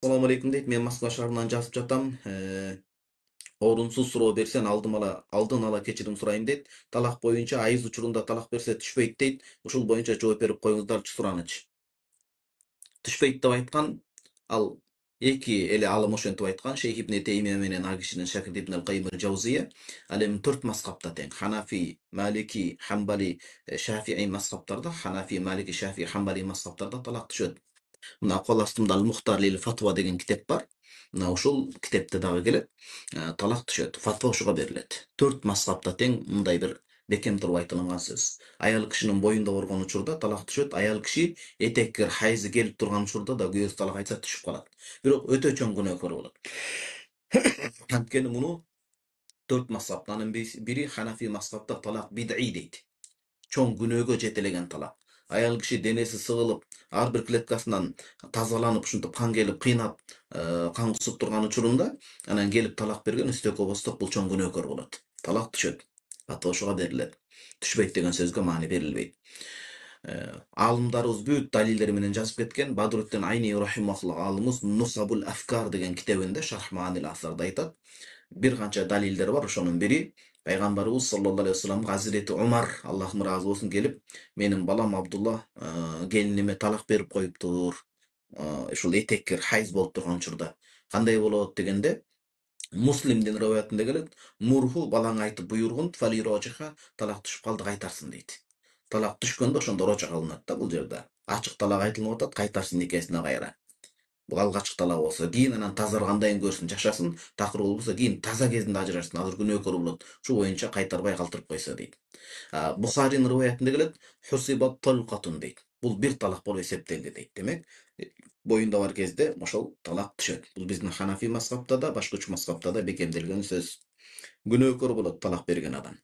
Assalamu alaikum deyip men Moskva şаарынан жазып жатам. Орунсуз суроо берсен алдын ала кечирим сурайын дейт. Талак боюнча айыз учурунда талак берсе түшпөйт дейт. Ушул боюнча жооп берип коюңуздарчы суранычы. Түшпөйт деп айткан ал эки эле алым ошентип айткан. Шейх ибн Теймия менен ал кишинин шакирти Ибн ал-Кайым ал-Жаузия. Ал эми 4 мазхабта тең. Ханафи, Малики, Хамбали, Шафии мазхабтарда, Ханафи, Малики, Шафии, Хамбали мазхабтарда талак түшөт. Мына кол астымда Al-Muhtar lil Fatwa деген китеп бар. Мына ушул китепте дагы келет. Талак түшөт. Фатва ушуга берилет. 4 мазхабта тең мындай бир бекем туруп айтылган сөз. Аял кишинин боюнда болгон учурда талак түшөт. Аял киши этеккер хайзы келип турган учурда да күйөөсү талак айтса түшүп калат. Бирок өтө чоң күнөөкөр болот. Анткени муну 4 мазхабтын бири Ханафи мазхабта талак бид'i дейт. Чоң күнөөгө жетелеген талак. Аял киши денеси сыгылып, ар бир клеткасынан тазаланып, ушинтип кан келип кыйнап, кан кусуп турган учурунда анан келип талак берген үстөккө босток бул чоң күнөөкөр болот. Талак түшөт. Фатва ошого берилет. Түшпөйт деген сөзгө маани берилбейт. Алымдарыбыз бүт далилдери менен жазып кеткен. Бадруттин Айни рахимахуллах алымыбыз Нусабул Афкар деген китебинде Шарх Маанил Асарда айтат. Бир канча далилдер бар. Ошонун бири Пайгамбарыбыз саллаллаху алейхи вассалам Hazreti Умар, Аллахым разы болсун, келип, менин балам Абдулла келиниме талак берип коюптур. Ушул этеккер хайз болуп турган учурда кандай болот дегенде, Муслимдин риваятында келет, мурху балаңа айтып буйругун фали рожиха, талак түшүп калды кайтарсын дейт. Талак түшкөндө ошондо рожа кылынат да бул жерде. Ачык талак айтылып атат, кайтарсын никесине кайра. Бул алгачкы талак болсо, кийин анан тазаргандайын көрсүн, жашасын, такыр болбосо кийин таза кезинде ажырашсын, азыр күнөөкөр болот. Ушул боюнча кайтарбай калтырып койсо дейт. Бухаринин риваятында келет, хусибат талкатун дейт. Бул бир талак болуп эсептелди дейт. Демек, боюнда бар кезде ошол талак түшөт. Бул биздин Ханафи мазхабта да, башка үч мазхабта да бекемделген сөз. Күнөөкөр болот талак берген адам.